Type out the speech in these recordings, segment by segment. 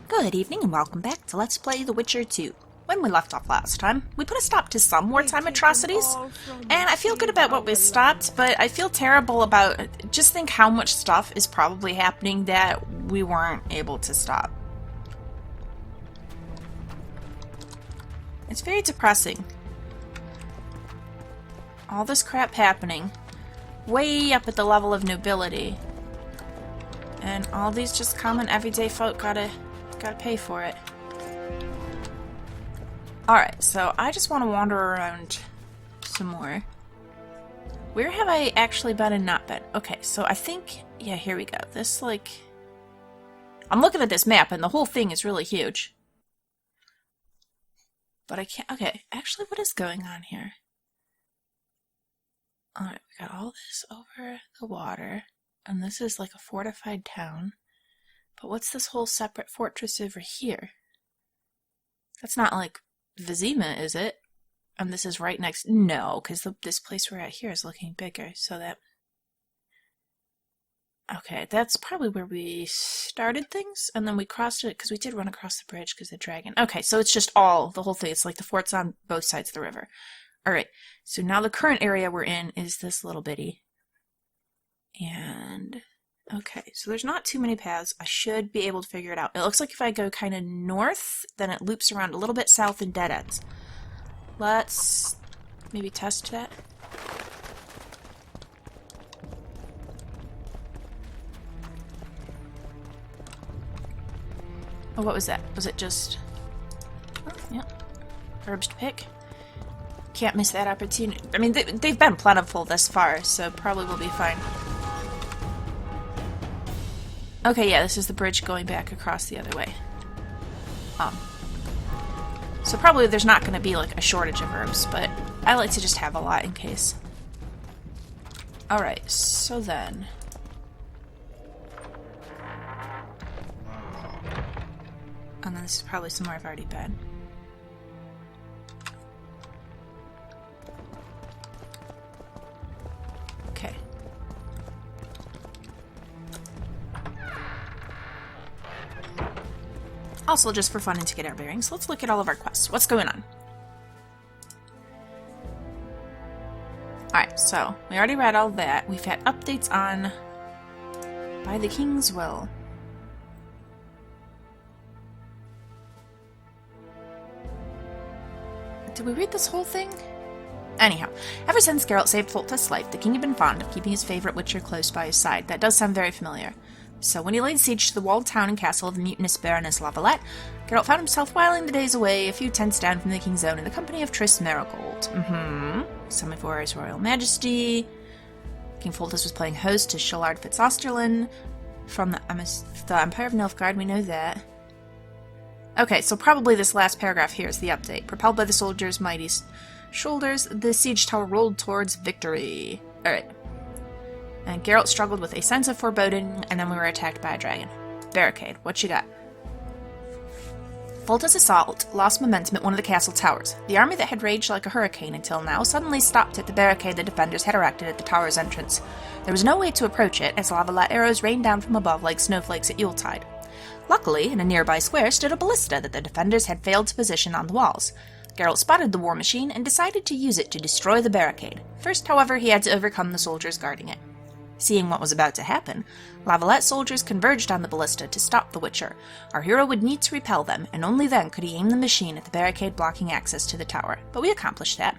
Good evening and welcome back to Let's Play The Witcher 2. When we left off last time, we put a stop to some wartime atrocities, and I feel good about what we stopped, but I feel terrible about just think how much stuff is probably happening that we weren't able to stop. It's very depressing. All this crap happening, way up at the level of nobility, and all these just common everyday folk gotta pay for it. Alright, so I just want to wander around some more. Where have I actually been and not been? Okay, so I think, yeah, here we go. This, like... I'm looking at this map and the whole thing is really huge. But I can't... Okay, actually, what is going on here? Alright, we got all this over the water. And this is like a fortified town. But what's this whole separate fortress over here? That's not like Vizima, is it? And this is right next... No, because this place we're at here is looking bigger, so that... Okay, that's probably where we started things, and then we crossed it, because we did run across the bridge because of the dragon. Okay, so it's just the whole thing. It's like the forts on both sides of the river. Alright, so now the current area we're in is this little bitty. And... Okay, so there's not too many paths. I should be able to figure it out. It looks like if I go kind of north, then it loops around a little bit south and dead ends. Let's maybe test that. Oh, what was that? Was it just... Oh, yeah. Herbs to pick. Can't miss that opportunity. I mean, they've been plentiful this far, so probably we'll be fine. Okay, yeah, this is the bridge going back across the other way. So probably there's not going to be like a shortage of herbs, but I like to just have a lot in case. Alright, so then... And then this is probably somewhere I've already been. Okay. Also, just for fun and to get our bearings, let's look at all of our quests. What's going on? Alright, so, we already read all that. We've had updates on... By the King's Will. Did we read this whole thing? Anyhow, ever since Geralt saved Foltest's life, the king had been fond of keeping his favorite witcher close by his side. That does sound very familiar. So when he laid siege to the walled town and castle of the mutinous Baroness Vallette, Geralt found himself whiling the days away a few tents down from the king's own in the company of Triss Marigold. Some of His Royal Majesty. King Foltest was playing host to Shallard Fitzosterlin from the Empire of Nilfgaard, we know that. Okay, so probably this last paragraph here is the update. Propelled by the soldiers' mighty shoulders, the siege tower rolled towards victory. Alright. And Geralt struggled with a sense of foreboding, and then we were attacked by a dragon. Barricade, what you got? Foltest's assault lost momentum at one of the castle towers. The army that had raged like a hurricane until now suddenly stopped at the barricade the defenders had erected at the tower's entrance. There was no way to approach it, as Vallette arrows rained down from above like snowflakes at Yuletide. Luckily, in a nearby square stood a ballista that the defenders had failed to position on the walls. Geralt spotted the war machine and decided to use it to destroy the barricade. First, however, he had to overcome the soldiers guarding it. Seeing what was about to happen, Vallette's soldiers converged on the ballista to stop the Witcher. Our hero would need to repel them, and only then could he aim the machine at the barricade blocking access to the tower. But we accomplished that.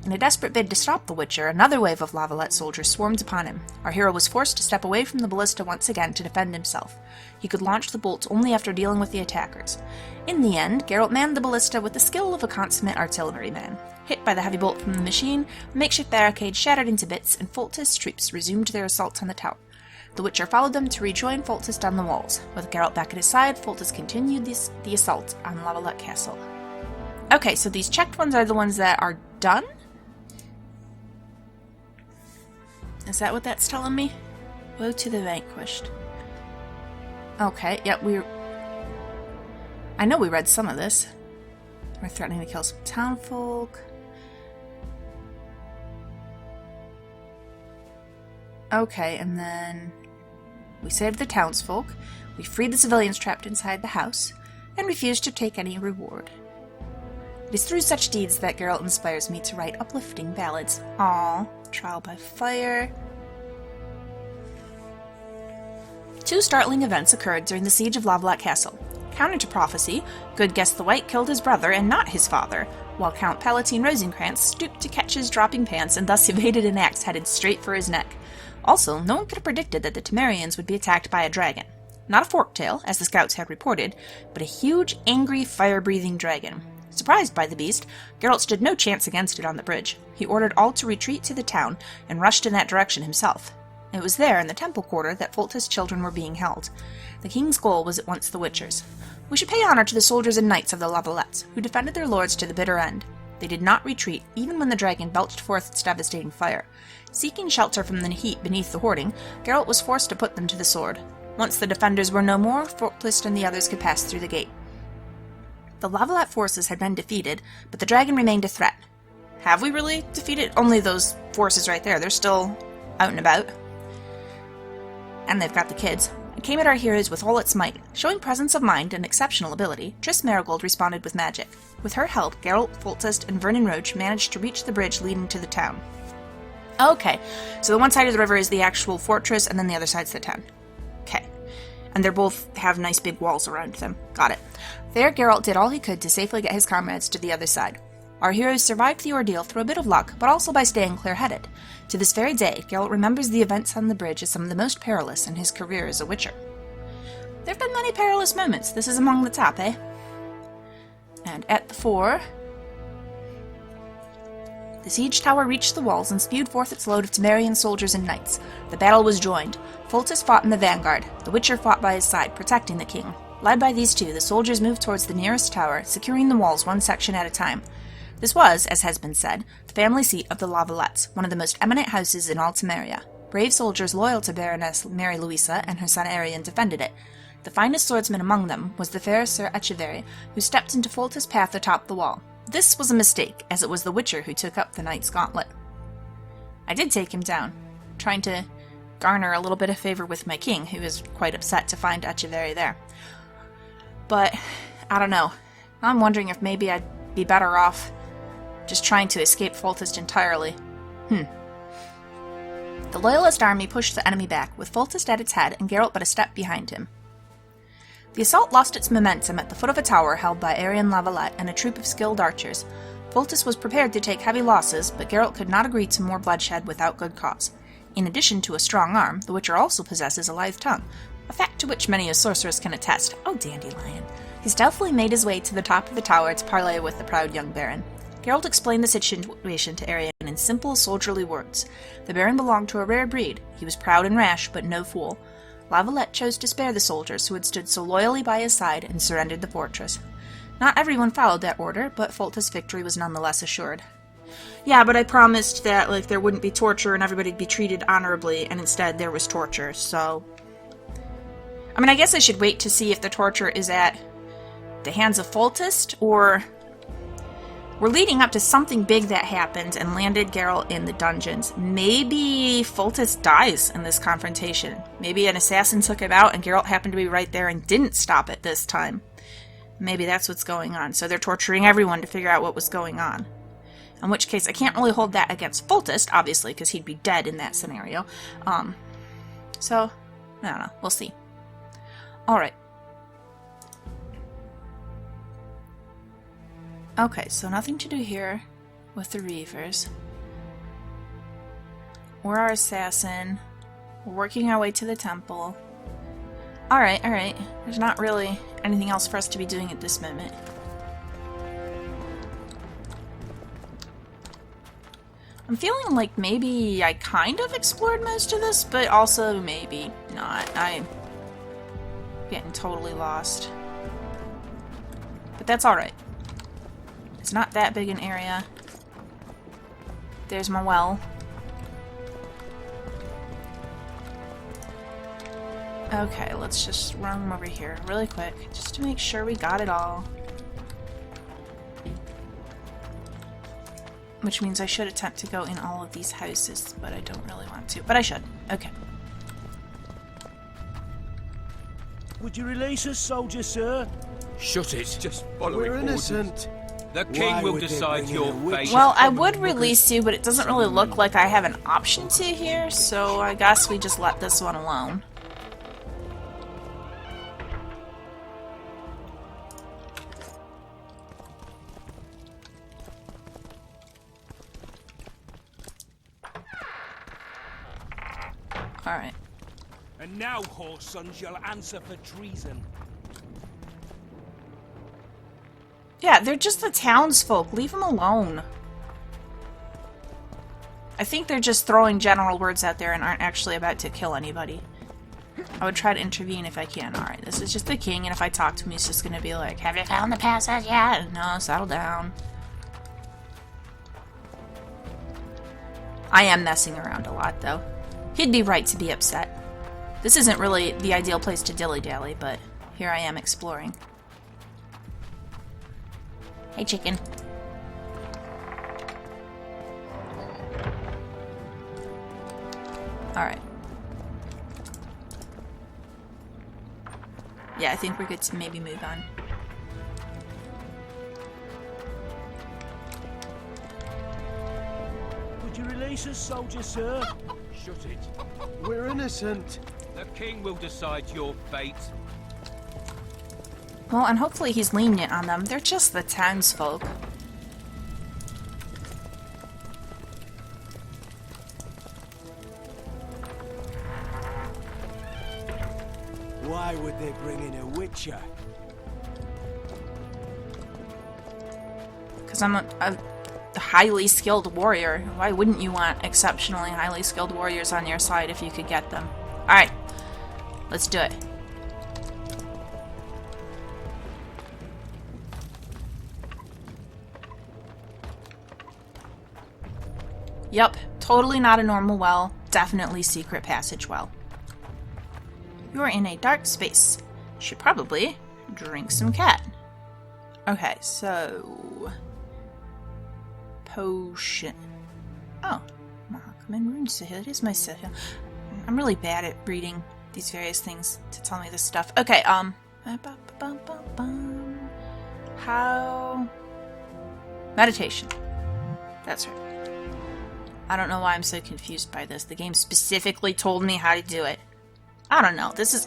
In a desperate bid to stop the Witcher, another wave of Vallette's soldiers swarmed upon him. Our hero was forced to step away from the ballista once again to defend himself. He could launch the bolts only after dealing with the attackers. In the end, Geralt manned the ballista with the skill of a consummate artilleryman. Hit by the heavy bolt from the machine, the makeshift barricade shattered into bits, and Foltest's troops resumed their assault on the tower. The Witcher followed them to rejoin Foltest on the walls. With Geralt back at his side, Foltest continued the assault on Vallette Castle. Okay, so these checked ones are the ones that are done? Is that what that's telling me? Woe to the vanquished. Okay, yep, I know we read some of this. We're threatening to kill some townfolk. Okay, and then... We saved the townsfolk, we freed the civilians trapped inside the house, and refused to take any reward. It is through such deeds that Geralt inspires me to write uplifting ballads. Aww, trial by fire. 2 startling events occurred during the siege of Vallette Castle. Counter to prophecy, Good Guess the White killed his brother and not his father, while Count Palatine Rosencrantz stooped to catch his dropping pants and thus evaded an axe headed straight for his neck. Also, no one could have predicted that the Temerians would be attacked by a dragon. Not a forktail, as the scouts had reported, but a huge, angry, fire-breathing dragon. Surprised by the beast, Geralt stood no chance against it on the bridge. He ordered all to retreat to the town and rushed in that direction himself. It was there, in the temple quarter, that Foltest's children were being held. The king's goal was at once the Witchers. We should pay honor to the soldiers and knights of the Lavalettes, who defended their lords to the bitter end. They did not retreat, even when the dragon belched forth its devastating fire. Seeking shelter from the heat beneath the hoarding, Geralt was forced to put them to the sword. Once the defenders were no more, Foltest and the others could pass through the gate. The Lavalette forces had been defeated, but the dragon remained a threat. Have we really defeated? Only those forces right there. They're still out and about. And they've got the kids. It came at our heroes with all its might. Showing presence of mind and exceptional ability, Triss Marigold responded with magic. With her help, Geralt, Foltest, and Vernon Roche managed to reach the bridge leading to the town. Okay, so the one side of the river is the actual fortress, and then the other side's the town. Okay. And they both have nice big walls around them. Got it. There, Geralt did all he could to safely get his comrades to the other side. Our heroes survived the ordeal through a bit of luck, but also by staying clear-headed. To this very day, Geralt remembers the events on the bridge as some of the most perilous in his career as a witcher. There have been many perilous moments. This is among the top, eh? And at the fore, the siege tower reached the walls and spewed forth its load of Temerian soldiers and knights. The battle was joined. Foltest fought in the vanguard. The Witcher fought by his side, protecting the king. Led by these two, the soldiers moved towards the nearest tower, securing the walls one section at a time. This was, as has been said, the family seat of the Lavalettes, one of the most eminent houses in all Temeria. Brave soldiers loyal to Baroness Mary Louisa and her son Arion defended it. The finest swordsman among them was the fair Sir Echeverry, who stepped into Foltest's path atop the wall. This was a mistake, as it was the Witcher who took up the knight's gauntlet. I did take him down, trying to garner a little bit of favor with my king, who was quite upset to find Echeverry there. But, I don't know. I'm wondering if maybe I'd be better off just trying to escape Foltest entirely. The Loyalist army pushed the enemy back, with Foltest at its head and Geralt but a step behind him. The assault lost its momentum at the foot of a tower held by Arion Lavalette and a troop of skilled archers. Foltest was prepared to take heavy losses, but Geralt could not agree to more bloodshed without good cause. In addition to a strong arm, the Witcher also possesses a lithe tongue, a fact to which many a sorceress can attest. Oh, dandelion. He stealthily made his way to the top of the tower to parley with the proud young baron. Geralt explained the situation to Arion in simple, soldierly words. The baron belonged to a rare breed. He was proud and rash, but no fool. Lavalette chose to spare the soldiers who had stood so loyally by his side and surrendered the fortress. Not everyone followed that order, but Foltest's victory was nonetheless assured. Yeah, but I promised that there wouldn't be torture and everybody'd be treated honorably, and instead there was torture, so... I mean, I guess I should wait to see if the torture is at the hands of Foltest, or... We're leading up to something big that happened and landed Geralt in the dungeons. Maybe Foltest dies in this confrontation. Maybe an assassin took him out and Geralt happened to be right there and didn't stop it this time. Maybe that's what's going on. So they're torturing everyone to figure out what was going on. In which case, I can't really hold that against Foltest, obviously, because he'd be dead in that scenario. So, I don't know. We'll see. Alright. Okay, so nothing to do here with the Reavers. We're our assassin. We're working our way to the temple. Alright. There's not really anything else for us to be doing at this moment. I'm feeling like maybe I kind of explored most of this, but also maybe not. I'm getting totally lost. But that's alright. It's not that big an area. There's my well. Okay, let's just run over here really quick, just to make sure we got it all. Which means I should attempt to go in all of these houses, but I don't really want to. But I should. Okay. Would you release us, soldier, sir? Shut it. Just following We're orders. innocent. The king will decide your fate. Well, I would release you, but it doesn't really look like I have an option to here, so I guess we just let this one alone. Alright. And now, whoreson, you'll answer for treason. Yeah, they're just the townsfolk. Leave them alone. I think they're just throwing general words out there and aren't actually about to kill anybody. I would try to intervene if I can. Alright, this is just the king, and if I talk to him, he's just gonna be like, have you found the passage yet? No, settle down. I am messing around a lot, though. He'd be right to be upset. This isn't really the ideal place to dilly-dally, but here I am exploring. Hey, chicken. Alright. Yeah, I think we're good to maybe move on. Would you release us, soldier, sir? Shut it. We're innocent. The king will decide your fate. Well, and hopefully he's lenient on them. They're just the townsfolk. Why would they bring in a witcher? Because I'm a highly skilled warrior. Why wouldn't you want exceptionally highly skilled warriors on your side if you could get them? Alright. Let's do it. Yup, totally not a normal well. Definitely secret passage well. You're in a dark space. Should probably drink some cat. Okay, so... Potion. Oh. Mahakam Rune Sahil. It is my Sahil. I'm really bad at reading these various things to tell me this stuff. Okay, How... Meditation. That's right. I don't know why I'm so confused by this. The game specifically told me how to do it. I don't know. This is...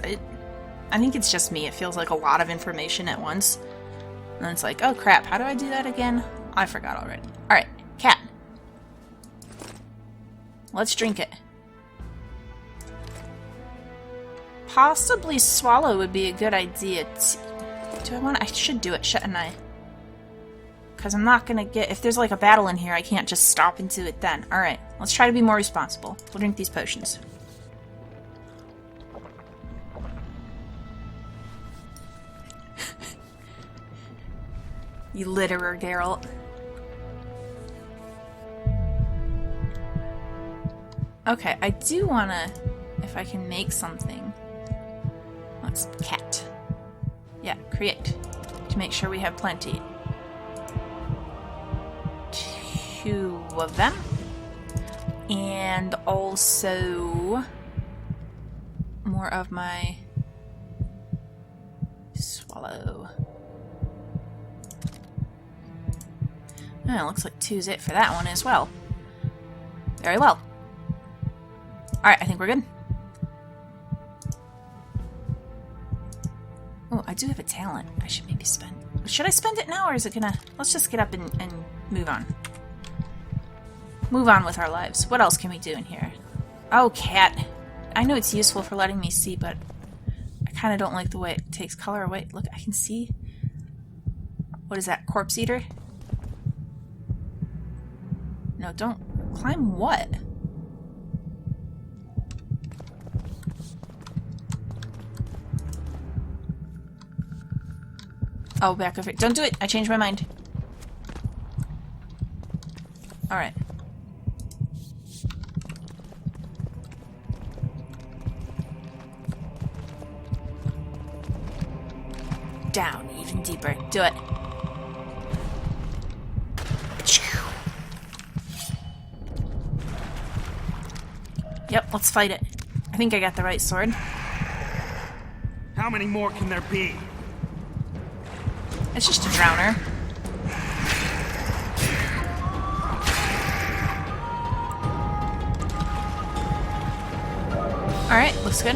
I think it's just me. It feels like a lot of information at once. And then it's like, oh crap, how do I do that again? I forgot already. Alright, cat. Let's drink it. Possibly swallow would be a good idea. Do I want to... I should do it, shouldn't I? Because I'm not going to get... If there's like a battle in here, I can't just stop and do it then. Alright, let's try to be more responsible. We'll drink these potions. You litterer, Geralt. Okay, I do want to... If I can make something... Let's... Cat. Yeah, create. To make sure we have plenty. 2 of them. And also... More of my... Swallow. Oh, it looks like 2's it for that one as well. Very well. Alright, I think we're good. Oh, I do have a talent. I should maybe spend... Should I spend it now, or is it gonna... Let's just get up and move on. Move on with our lives. What else can we do in here? Oh, cat. I know it's useful for letting me see, but I kind of don't like the way it takes color away. Look, I can see... What is that? Corpse eater? No, don't... Climb what? Oh, back over. Don't do it! I changed my mind. Alright. Down, even deeper. Do it. Yep, let's fight it. I think I got the right sword. How How many more can there be? It's just a drowner. Alright, looks good.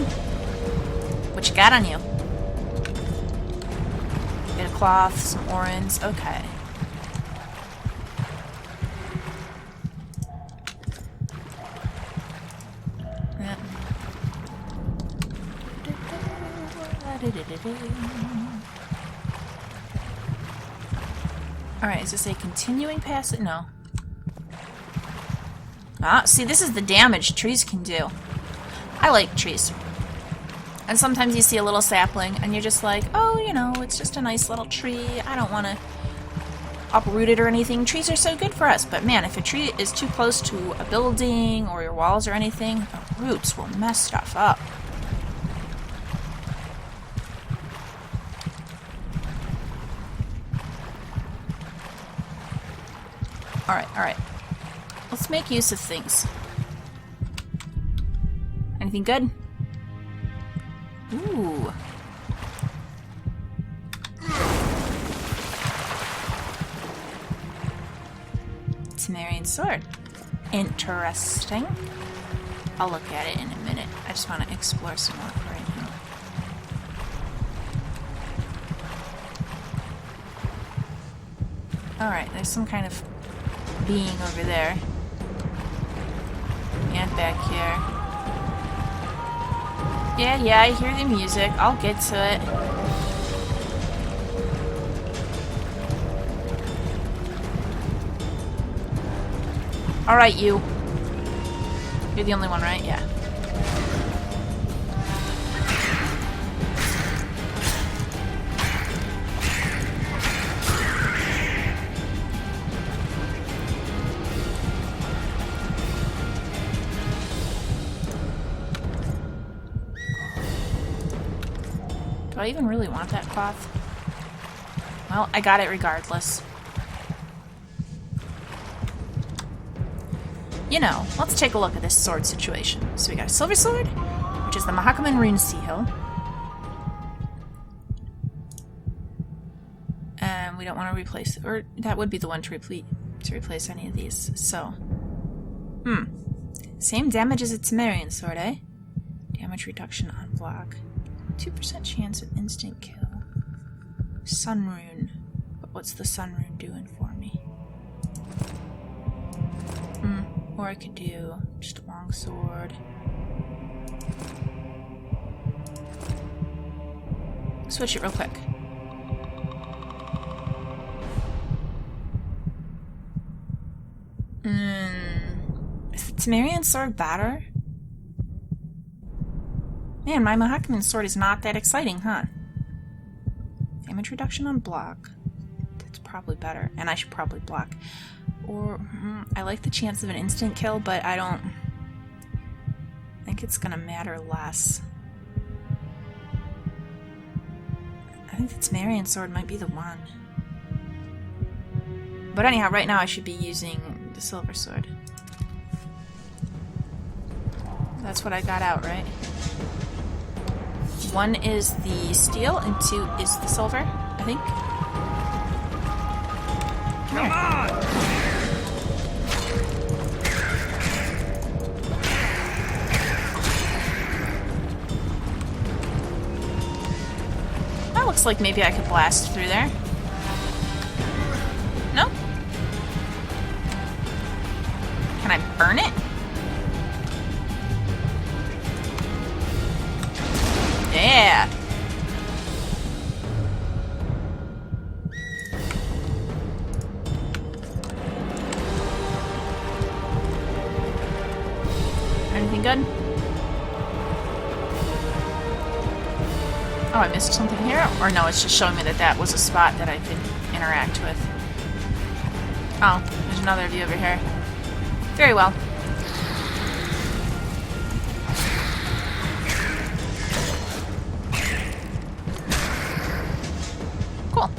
What you got on you? Bit of cloth, some orens, okay. Yeah. Alright, is this a continuing pass? No. Ah, see, this is the damage trees can do. I like trees. And sometimes you see a little sapling, and you're just like, oh, you know, it's just a nice little tree. I don't want to uproot it or anything. Trees are so good for us. But man, if a tree is too close to a building or your walls or anything, the roots will mess stuff up. Alright, alright. Let's make use of things. Anything good? Ooh. Sumerian Sword. Interesting. I'll look at it in a minute. I just want to explore some more right now. Alright, there's some kind of being over there. And back here. Yeah, I hear the music. I'll get to it. Alright, you. You're the only one, right? Yeah. Do I even really want that cloth? Well, I got it regardless. You know, let's take a look at this sword situation. So we got a silver sword, which is the Mahakaman Rune Seal. And we don't want to replace it, or that would be the one to replace any of these. So, same damage as its Sumerian Sword, eh? Damage reduction on block. 2% chance of instant kill. Sun Rune. But what's the Sun Rune doing for me? Or I could do just a long sword. Switch it real quick. Is the Sumerian Sword better? Man, my Mahakaman Sword is not that exciting, huh? Damage reduction on block. That's probably better. And I should probably block. Or, I like the chance of an instant kill, but I don't think it's gonna matter less. I think the Sumerian Sword might be the one. But anyhow, right now I should be using the silver sword. That's what I got out, right? 1 is the steel, and 2 is the silver, I think. Come on! That looks like maybe I could blast through there. No? Can I burn it? Yeah! Anything good? Oh, I missed something here? Or no, it's just showing me that that was a spot that I could interact with. Oh, there's another view over here. Very well. Cool.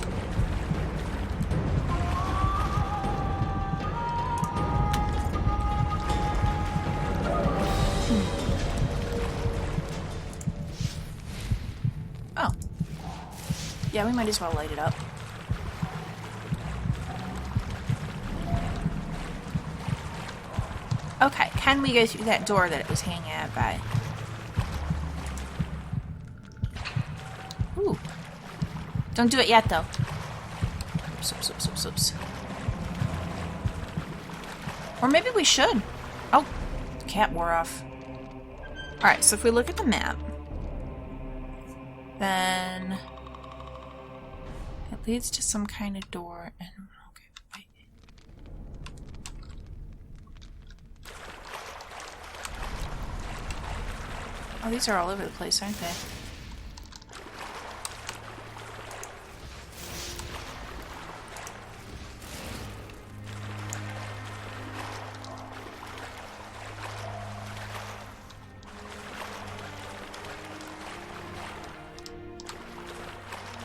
Oh. Yeah, we might as well light it up. Okay, can we go through that door that it was hanging out by? Ooh. Don't do it yet, though. Oops, oops, oops, oops, oops. Or maybe we should. Oh, the cat wore off. Alright, so if we look at the map, then it leads to some kind of door. And okay, wait. Oh, these are all over the place, aren't they?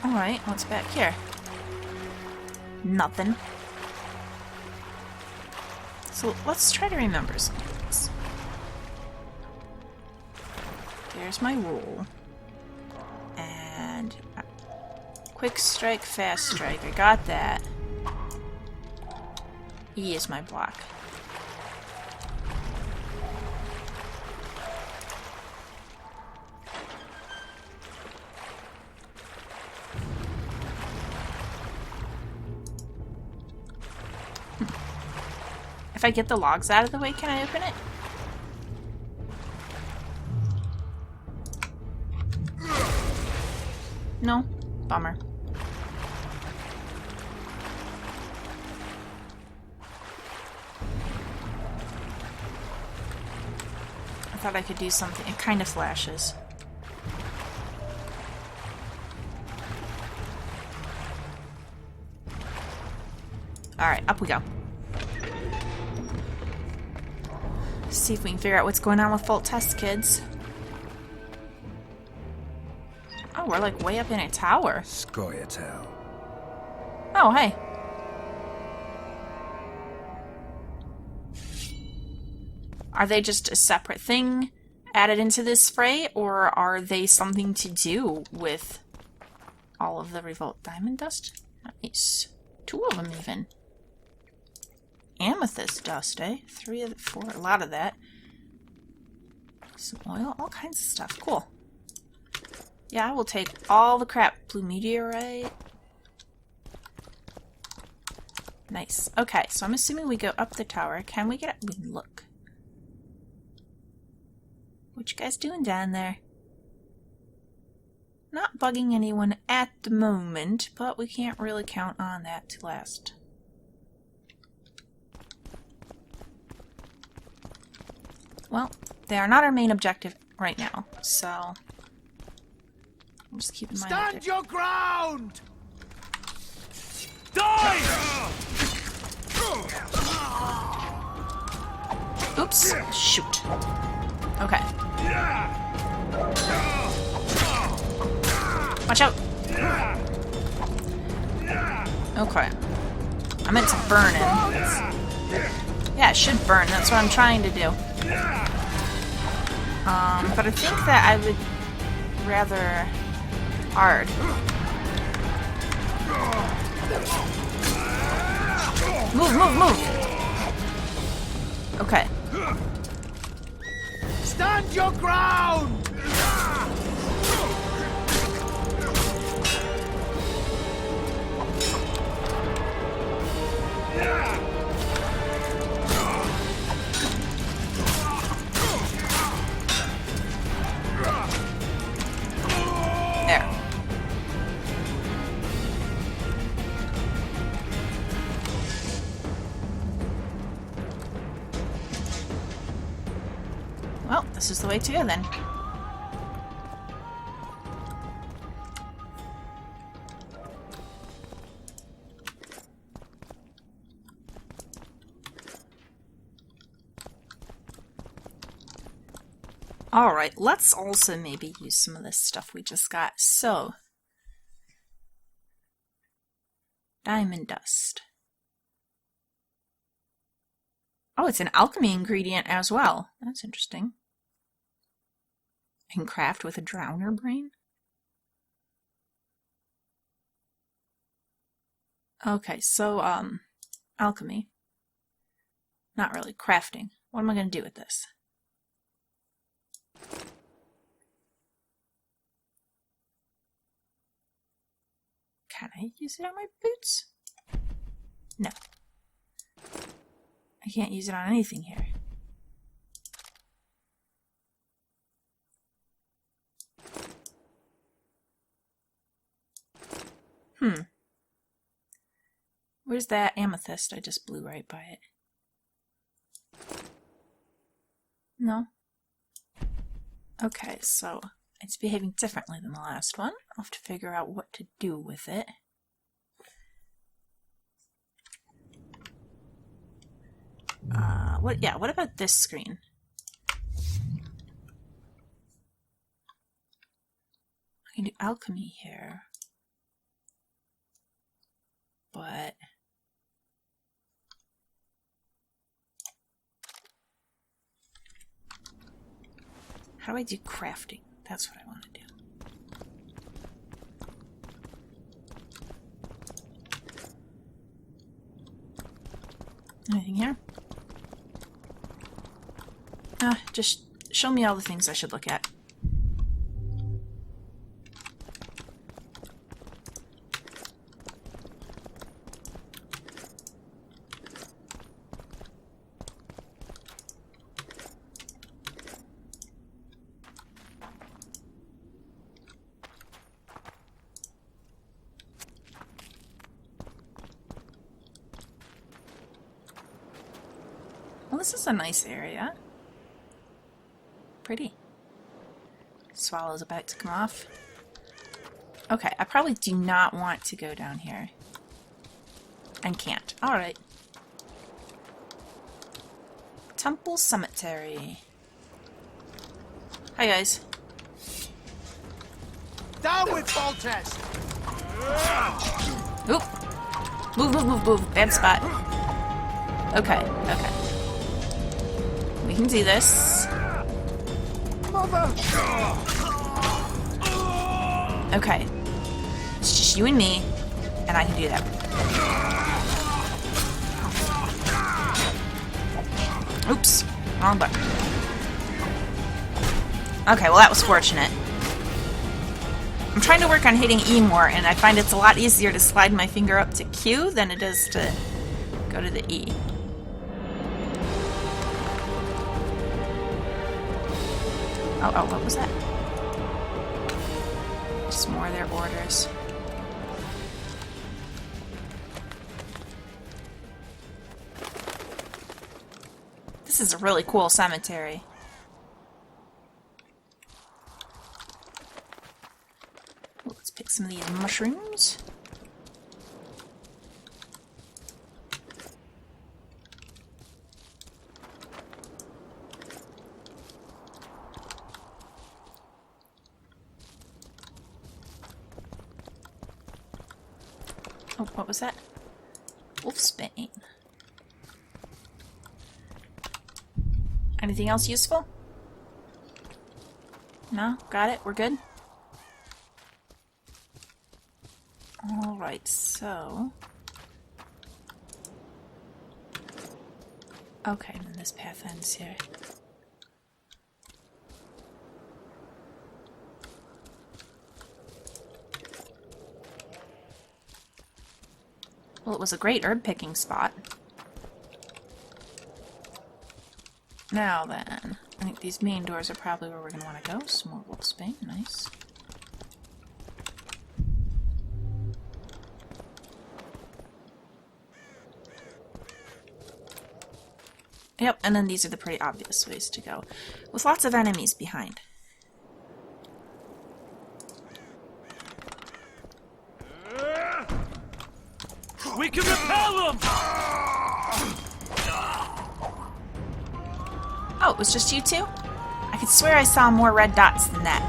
Alright, what's back here? Nothing. So let's try to remember some things. There's my rule. And quick strike, fast strike. I got that. E is my block. If I get the logs out of the way, can I open it? No? Bummer. I thought I could do something. It kind of flashes. Alright, up we go. See if we can figure out what's going on with Foltest, kids. Oh, we're like way up in a tower. Scoia'tael. Oh, hey. Are they just a separate thing added into this fray, or are they something to do with all of the revolt? Diamond dust? Nice. 2 of them even. Amethyst dust, eh? 3 of the 4, a lot of that. Some oil, all kinds of stuff. Cool. Yeah, I will take all the crap. Blue meteorite. Nice. Okay, so I'm assuming we go up the tower. Can we get up? We can look. What you guys doing down there? Not bugging anyone at the moment, but we can't really count on that to last. Well, they are not our main objective right now, so I'm just keep in mind. Stand your ground! Die! Oops! Shoot. Okay. Watch out! Okay. I meant to burn it. Yeah, it should burn. That's what I'm trying to do. But I think that I would rather hard. Move, move, move! Okay. Stand your ground! There. Well, this is the way to go then. Alright, let's also maybe use some of this stuff we just got. So, diamond dust. Oh, it's an alchemy ingredient as well. That's interesting. I can craft with a drowner brain? Okay, so, alchemy. Not really. Crafting. What am I going to do with this? Can I use it on my boots? No. I can't use it on anything here. Where's that amethyst? I just blew right by it. No. Okay, so it's behaving differently than the last one. I'll have to figure out what to do with it. What about this screen? I can do alchemy here. But how do I do crafting? That's what I want to do. Anything here? Just show me all the things I should look at. Well, this is a nice area. Pretty. Swallow's about to come off. Okay, I probably do not want to go down here. And can't. Alright. Temple Cemetery. Hi, guys. Down with Foltest! Oop! Move. Bad spot. Okay. We can do this. Okay. It's just you and me, and I can do that. Oops. Wrong button. Okay, well that was fortunate. I'm trying to work on hitting E more, and I find it's a lot easier to slide my finger up to Q than it is to go to the E. Oh, what was that? Just more of their orders. This is a really cool cemetery. Let's pick some of these mushrooms. Oh, what was that? Wolfsbane. Anything else useful? No? Got it? We're good? Alright, so... Okay, and then this path ends here. Well, it was a great herb picking spot. Now then, I think these main doors are probably where we're going to want to go. Some more wolfsbane, nice. Yep, and then these are the pretty obvious ways to go, with lots of enemies behind. We can repel them! Oh, it was just you two? I could swear I saw more red dots than that.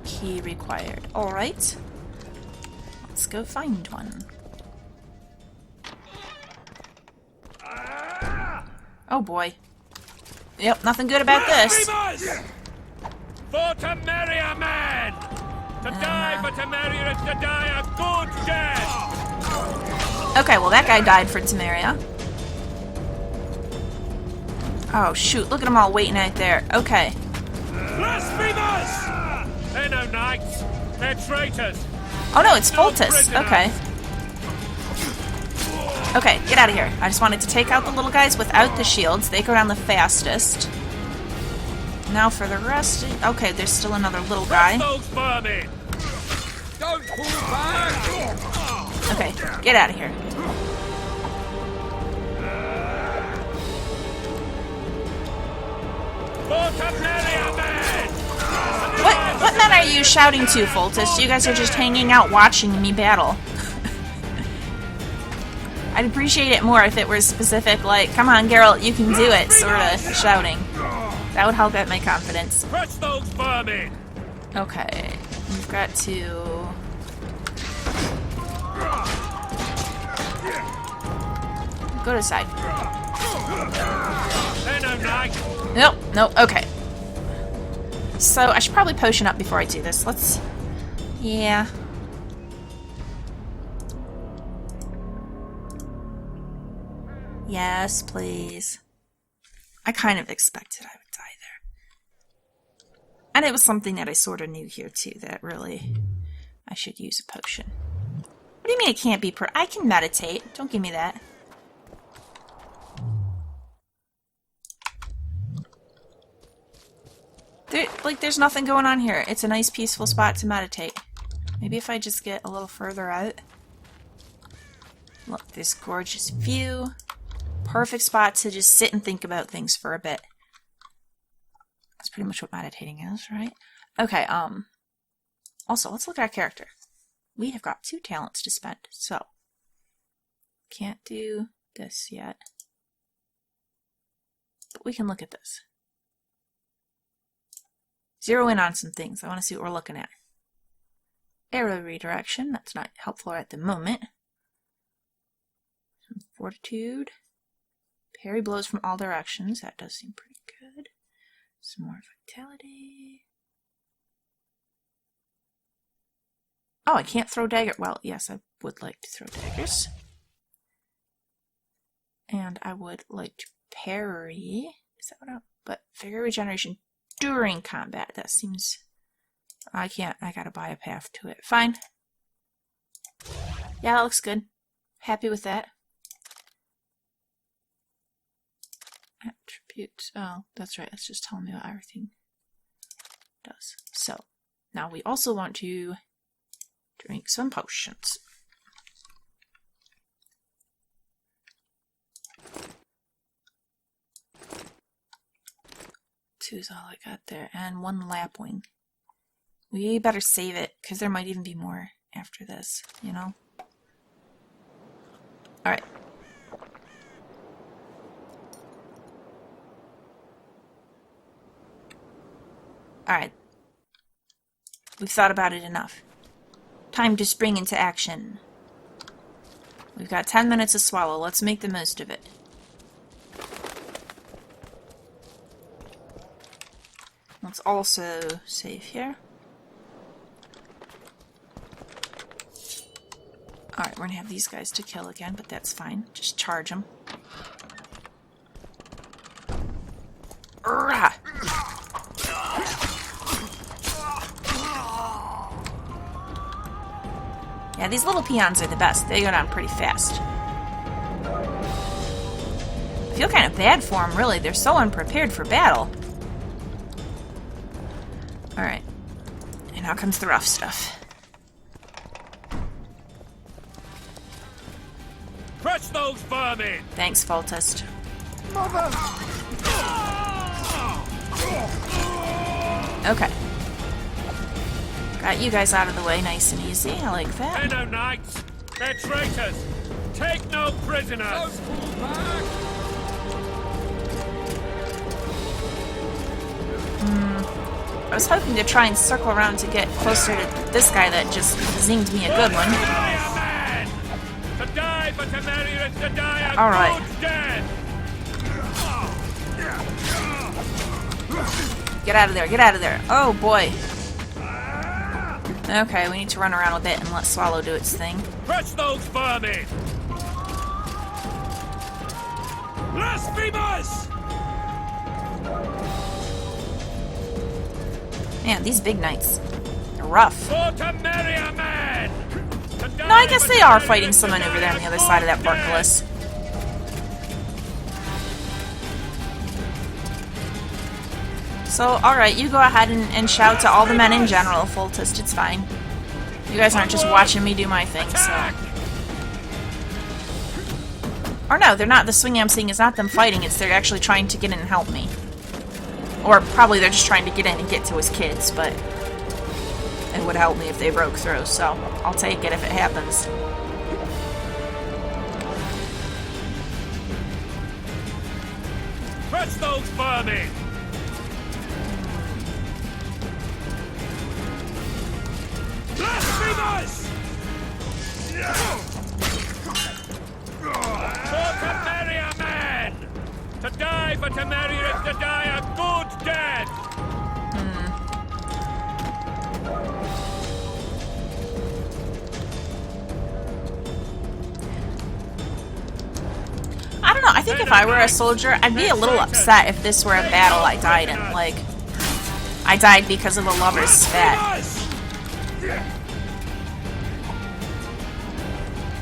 Key required. Alright. Let's go find one. Oh boy. Yep, nothing good about this. For Temeria, man! To die for Temeria is to die a good death! Okay, well that guy died for Temeria. Oh shoot, look at them all waiting out there. Okay. Blasphemers! They're no knights. They're traitors. Oh no, it's Foltest. Okay. Okay, get out of here. I just wanted to take out the little guys without the shields. They go down the fastest. Now for the rest. Okay, there's still another little guy. Those vermin! Don't pull back! Okay, get out of here. For Temeria, man! What men are you shouting to, Foltest? You guys are just hanging out watching me battle. I'd appreciate it more if it were specific, like, come on, Geralt, you can do it, sort of shouting. That would help out my confidence. Crush those vermin! Okay, we've got to... go to the side. They're no knights. Nope, okay. So, I should probably potion up before I do this. Let's... yeah. Yes, please. I kind of expected I would die there. And it was something that I sort of knew here, too, that really I should use a potion. What do you mean it can't be I can meditate. Don't give me that. There's nothing going on here. It's a nice, peaceful spot to meditate. Maybe if I just get a little further out. Look, this gorgeous view. Perfect spot to just sit and think about things for a bit. That's pretty much what meditating is, right? Okay, also, let's look at our character. We have got 2 talents to spend, so can't do this yet. But we can look at this. Zero in on some things. I want to see what we're looking at. Arrow redirection. That's not helpful at the moment. Some fortitude. Parry blows from all directions. That does seem pretty good. Some more vitality. Oh, I can't throw dagger. Well, yes, I would like to throw daggers. And I would like to parry. Is that what I... but figure regeneration during combat. That seems... I can't. I gotta buy a path to it. Fine. Yeah, that looks good. Happy with that. Attributes. Oh, that's right. That's just telling me what everything does. So, now we also want to drink some potions. 2 is all I got there. And 1 lapwing. We better save it, because there might even be more after this, you know? Alright. Alright. We've thought about it enough. Time to spring into action. We've got 10 minutes to swallow. Let's make the most of it. Let's also save here. Alright, we're gonna have these guys to kill again, but that's fine. Just charge them. Yeah, these little peons are the best. They go down pretty fast. I feel kind of bad for them, really. They're so unprepared for battle. Alright. And now comes the rough stuff. Crush those vermin! Thanks, Foltest. Okay. Got you guys out of the way nice and easy. I like that. They're no knights. They're traitors. Take no prisoners. I was hoping to try and circle around to get closer to this guy that just zinged me a good one. To die for Temeria is to die a all right. good death. Get out of there, get out of there. Oh boy. Okay, we need to run around with it and let Swallow do its thing. Crush those vermin! Blasphemous! Man, these big knights are rough. For to marry a man! No, I guess they are fighting someone over there on the other side of that portcullis. So, alright, you go ahead and shout to all the men in general, Foltest, it's fine. You guys aren't just watching me do my thing, so... Or no, they're not. The swing I'm seeing is not them fighting, it's they're actually trying to get in and help me. Or probably they're just trying to get in and get to his kids, but... it would help me if they broke through, so I'll take it if it happens. Crush those vermin! Blasphemous! For to marry a man! To die for to marry is to die a good death! I don't know, I think if I were a soldier, I'd be a little upset if this were a battle I died in. Like, I died because of a lover's spat.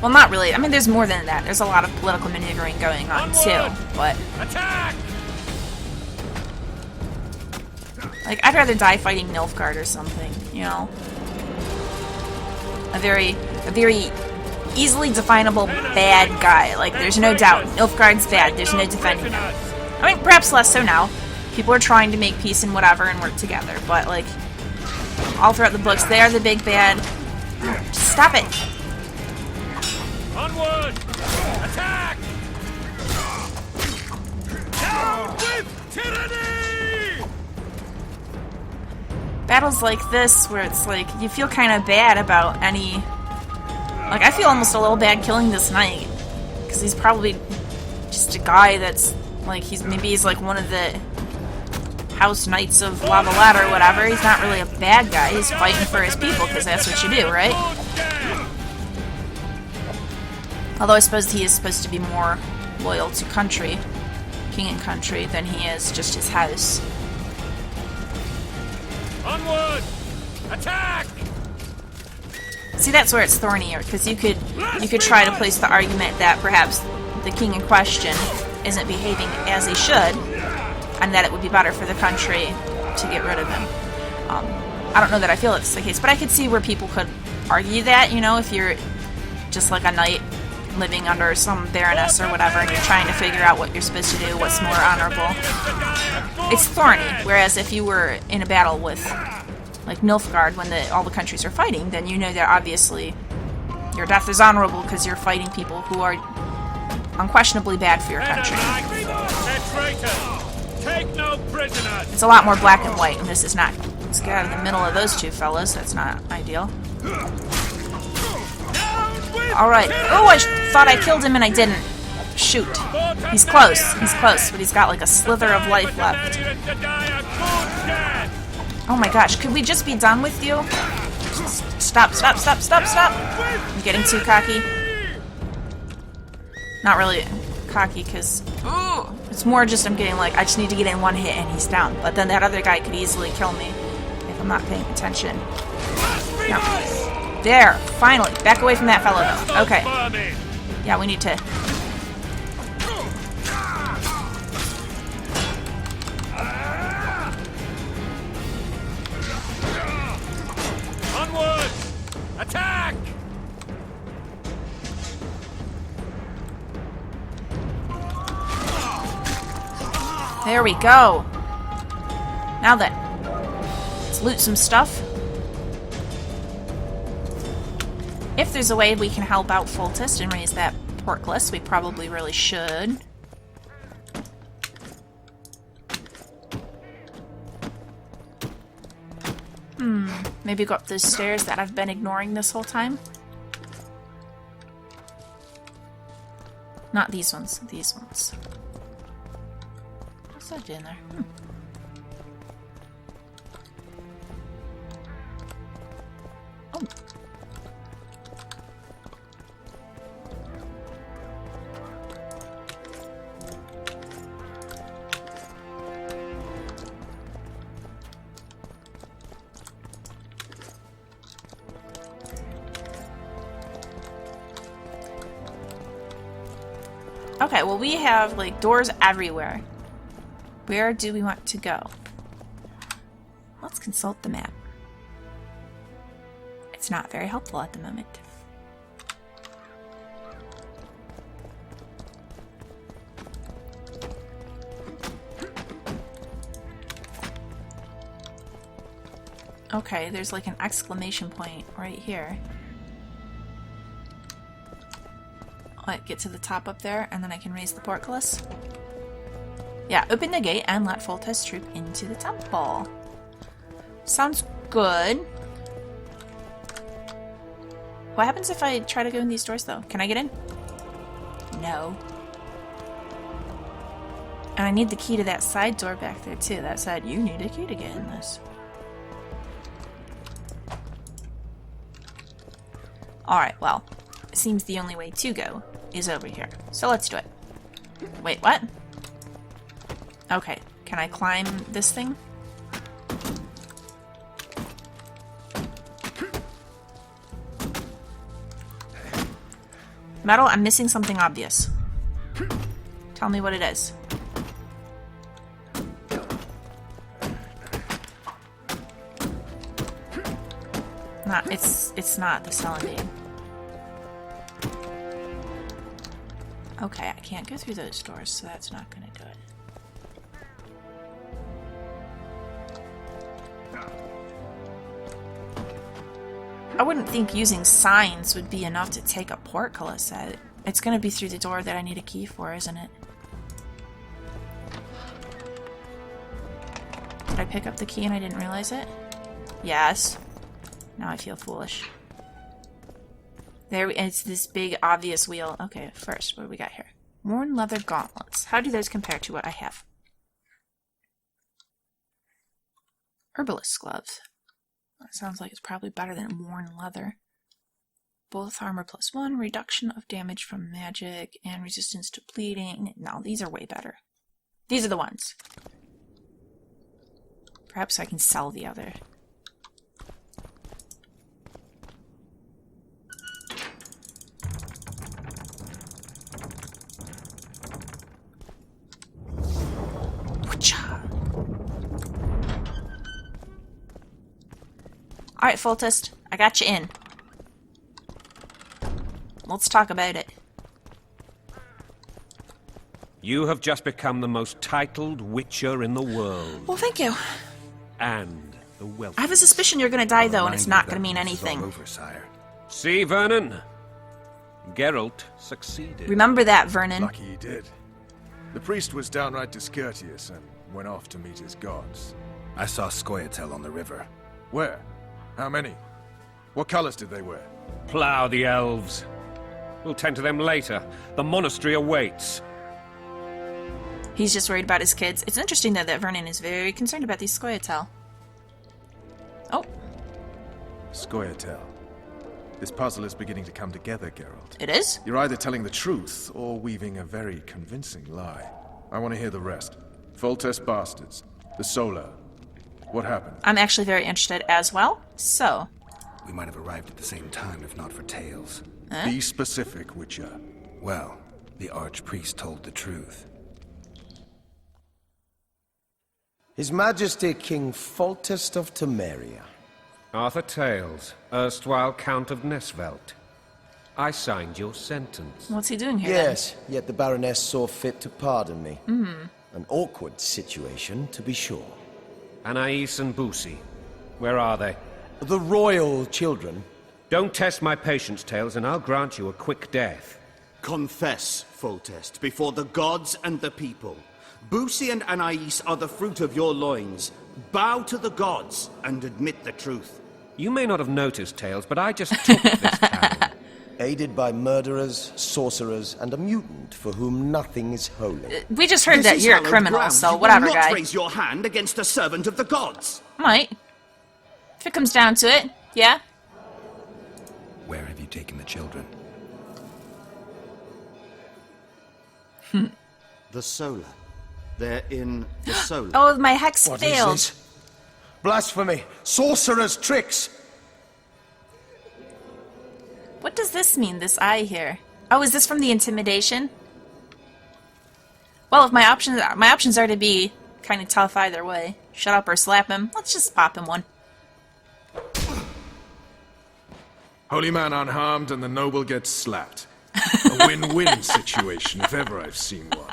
Well, not really. I mean, there's more than that. There's a lot of political maneuvering going on, too. But, Attack! like, I'd rather die fighting Nilfgaard or something, you know? A very easily definable bad guy. Like, there's no doubt. Nilfgaard's bad. There's no defending him. I mean, perhaps less so now. People are trying to make peace and whatever and work together. But, like, all throughout the books, they are the big bad. Just stop it. Onward! Attack! Down with tyranny! Battles like this, where it's like, you feel kind of bad about any... Like, I feel almost a little bad killing this knight. Because he's probably just a guy that's, like, maybe he's like one of the House Knights of Vallette or whatever. He's not really a bad guy. He's fighting for his people, because that's what you do, right? Although I suppose he is supposed to be more loyal to country, king and country, than he is just his house. Onward! Attack! See, that's where it's thornier, because you could try to place the argument that perhaps the king in question isn't behaving as he should, and that it would be better for the country to get rid of him. I don't know that I feel it's the case, but I could see where people could argue that, you know, if you're just like a knight living under some baroness or whatever, and you're trying to figure out what you're supposed to do, what's more honorable. It's thorny, whereas if you were in a battle with, like, Nilfgaard, when all the countries are fighting, then you know that obviously your death is honorable because you're fighting people who are unquestionably bad for your country. Take no prisoners! It's a lot more black and white, and this is not. Let's get out of the middle of those two fellas. That's not ideal. Alright. Oh, I thought I killed him and I didn't. Shoot. He's close. He's close, but he's got like a slither of life left. Oh my gosh, could we just be done with you? Stop, stop, stop, stop, stop! I'm getting too cocky. Not really cocky, because... it's more just I'm getting like, I just need to get in one hit and he's down. But then that other guy could easily kill me if I'm not paying attention. No. There! Finally! Back away from that fellow, though. Okay. Yeah, we need to... Onward! Attack! There we go! Now then, let's loot some stuff. If there's a way we can help out Foltest and raise that portcullis, we probably really should. Maybe go up those stairs that I've been ignoring this whole time. Not these ones, these ones. What's that doing there? Okay, well we have, like, doors everywhere. Where do we want to go? Let's consult the map. It's not very helpful at the moment. Okay, there's like an exclamation point right here. Let get to the top up there, and then I can raise the portcullis. Yeah, open the gate and let Foltest troop into the temple. Sounds good. What happens if I try to go in these doors, though? Can I get in? No. And I need the key to that side door back there, too. That said, you need a key to get in this. Alright, well, it seems the only way to go is over here. So let's do it. Wait, what? Okay, can I climb this thing? Metal, I'm missing something obvious. Tell me what it is. It's not the celandine. Okay, I can't go through those doors, so that's not gonna do it. I wouldn't think using signs would be enough to take a portcullis out. It's gonna be through the door that I need a key for, isn't it? Did I pick up the key and I didn't realize it? Yes. Now I feel foolish. There, it's this big, obvious wheel. Okay, first, what do we got here? Worn leather gauntlets. How do those compare to what I have? Herbalist's gloves. That sounds like it's probably better than worn leather. Both armor +1, reduction of damage from magic, and resistance to bleeding. No, these are way better. These are the ones. Perhaps I can sell the other. Alright, Foltest, I got you in. Let's talk about it. You have just become the most titled witcher in the world. Well, thank you. And the wealthiest. I have a suspicion you're gonna die, though, and it's not gonna mean anything. Over, sire. See, Vernon? Geralt succeeded. Remember that, Vernon. Lucky he did. The priest was downright discourteous and went off to meet his gods. I saw scoia'tael on the river. Where? How many? What colors did they wear? Plough the elves. We'll tend to them later. The monastery awaits. He's just worried about his kids. It's interesting, though, that Vernon is very concerned about these scoia'tael. Oh. Scoia'tael. This puzzle is beginning to come together, Geralt. It is? You're either telling the truth or weaving a very convincing lie. I want to hear the rest. Foltest bastards. The Solar. What happened? I'm actually very interested as well, so... We might have arrived at the same time if not for tales. Huh? Be specific, Witcher. Well, the archpriest told the truth. His Majesty King Foltest of Temeria. Arthur Tales, erstwhile Count of Nesvelt. I signed your sentence. What's he doing here, Yes, yet the Baroness saw fit to pardon me. An awkward situation, to be sure. Anais and Boussy. Where are they? The royal children. Don't test my patience, Tales, and I'll grant you a quick death. Confess, Foltest, before the gods and the people. Boussy and Anais are the fruit of your loins. Bow to the gods and admit the truth. You may not have noticed, Tales, but I just took this town. Aided by murderers, sorcerers, and a mutant for whom nothing is holy. We just heard This that is you're a hallowed criminal, ground. so You whatever, will not guy. raise your hand against a servant of the gods. Might. If it comes down to it, yeah? Where have you taken the children? The Solar. They're in the Solar. Oh, my hex What is failed. this? Blasphemy! Sorcerer's tricks! What does this mean, this eye here? Oh, is this from the intimidation? Well, if my options are to be kind of tough either way. Shut up or slap him. Let's just pop him one. Holy man unharmed and the noble gets slapped. A win-win situation, if ever I've seen one.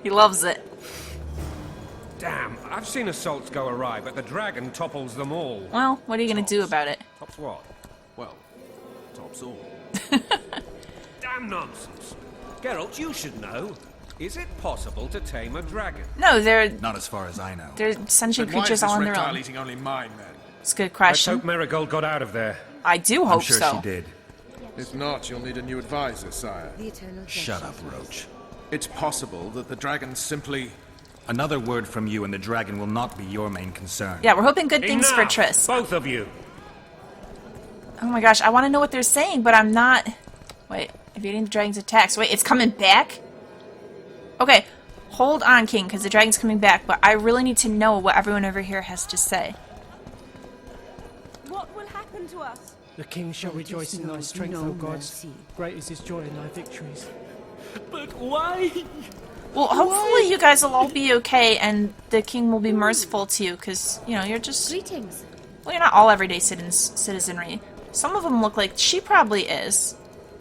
He loves it. Damn, I've seen assaults go awry, but the dragon topples them all. Well, what are you gonna do about it? Tops what? Well, tops all. Damn nonsense. Geralt, you should know. Is it possible to tame a dragon? No, they're Not as far as I know. sentient Then why is creatures this all on their reptile own. eating only mine, then? It's a good Let's question. hope Marigold got out of there. I do I'm hope sure so. she did. If not, you'll need a new advisor, sire. Shut up, Roach. It's possible that the dragon simply... Another word from you and the dragon will not be your main concern. Yeah, we're hoping good things for Enough, Triss. both of you. Oh my gosh, I want to know what they're saying, but I'm not... Wait, evading the dragon's attacks. Wait, it's coming back? Okay, hold on, King, because the dragon's coming back, but I really need to know what everyone over here has to say. What will happen to us? The king shall rejoice in thy strength, O gods. Great is his joy in thy victories. But why? Well, hopefully you guys will all be okay, and the king will be merciful to you, because, you know, you're just... Greetings. Well, you're not all everyday citizenry. Some of them look like she probably is.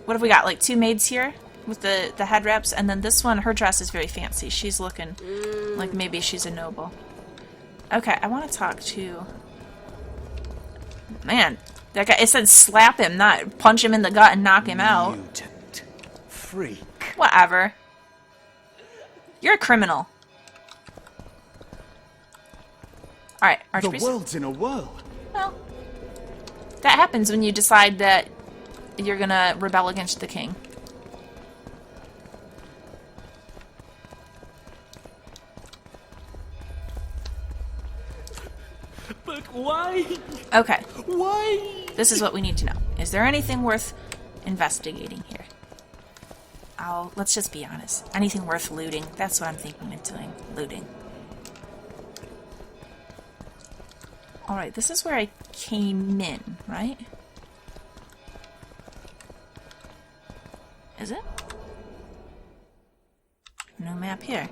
What have we got, like 2 maids here? With the head wraps, and then this one, her dress is very fancy. She's looking like maybe she's a noble. Okay, I want to talk to... Man, that guy, it said slap him, not punch him in the gut and knock him out. Mutant. Freak. Whatever. You're a criminal. Alright, The Archpriest. world's in a whirl. Well, that happens when you decide that you're gonna rebel against the king. But why? Okay, Why? this is what we need to know. Is there anything worth investigating here? Let's just be honest. Anything worth looting? That's what I'm thinking of doing. Looting. Alright, this is where I came in, right? Is it? No map here.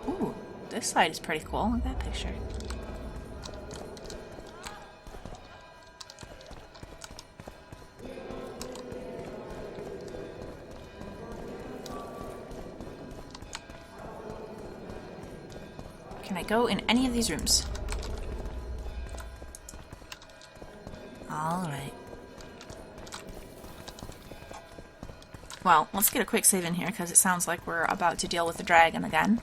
Ooh, this side is pretty cool. Look at that picture. Can I go in any of these rooms? Alright. Well, let's get a quick save in here, because it sounds like we're about to deal with the dragon again.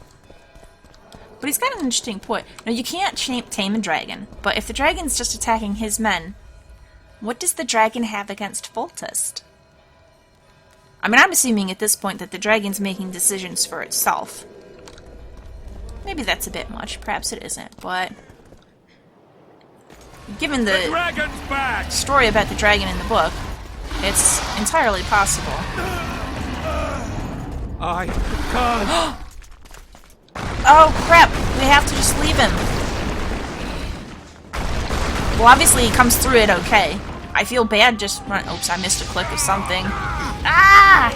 But he's got an interesting point. Now, you can't tame a dragon, but if the dragon's just attacking his men, what does the dragon have against Foltest? I mean, I'm assuming at this point that the dragon's making decisions for itself. Maybe that's a bit much. Perhaps it isn't, but... Given the Dragon's back! story about the dragon in the book, it's entirely possible. I can't. Oh, crap! We have to just leave him. Well, obviously he comes through it okay. I feel bad just run... Oops, I missed a click of something. Ah!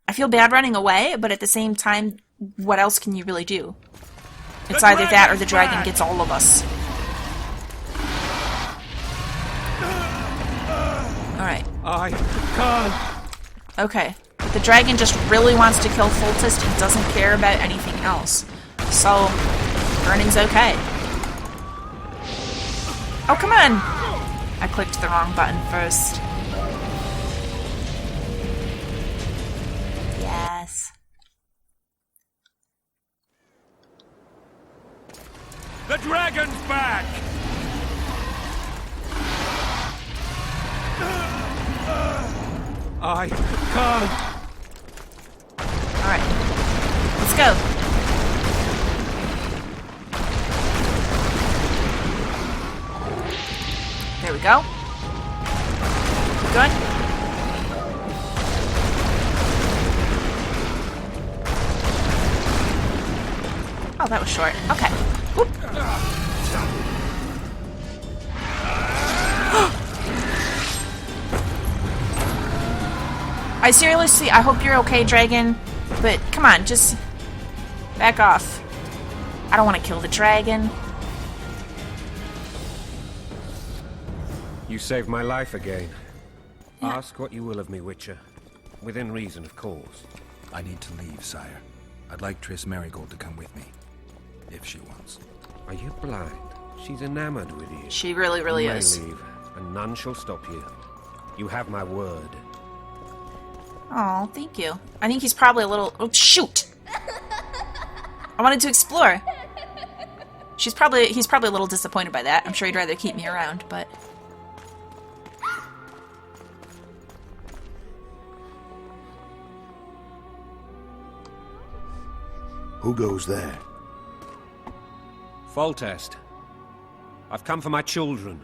I feel bad running away, but at the same time, what else can you really do? It's either that or the dragon gets all of us. Alright. I can't. Okay. But the dragon just really wants to kill Foltest and doesn't care about anything else. So, burning's okay. Oh, come on! I clicked the wrong button first. Yes. The dragon's back! I can't. Alright. Let's go. There we go. Good. Oh, that was short. Okay. Whoop. I hope you're okay, dragon. But come on, just back off. I don't want to kill the dragon. You saved my life again. Ask what you will of me, Witcher. Within reason, of course. I need to leave, sire. I'd like Triss Merigold to come with me. If she wants. Are you blind? She's enamored with you. She really, really You may is. leave, and none shall stop you. You have my word. Oh, thank you. I think he's probably a little... Oh, shoot! I wanted to explore. He's probably a little disappointed by that. I'm sure he'd rather keep me around, but... Who goes there? Foltest. I've come for my children.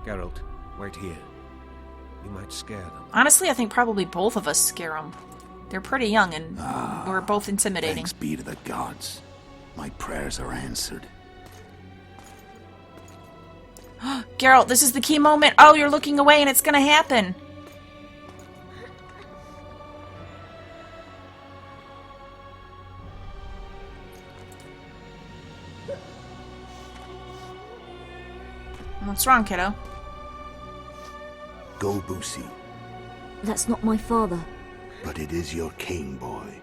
Geralt, wait here. You might scare them. Honestly, I think probably both of us scare them. They're pretty young, and we're both intimidating. Thanks be to the gods. My prayers are answered. Geralt, this is the key moment. Oh, you're looking away, and it's gonna happen. What's wrong, kiddo? Go, Boosie. That's not my father. But it is your king, boy.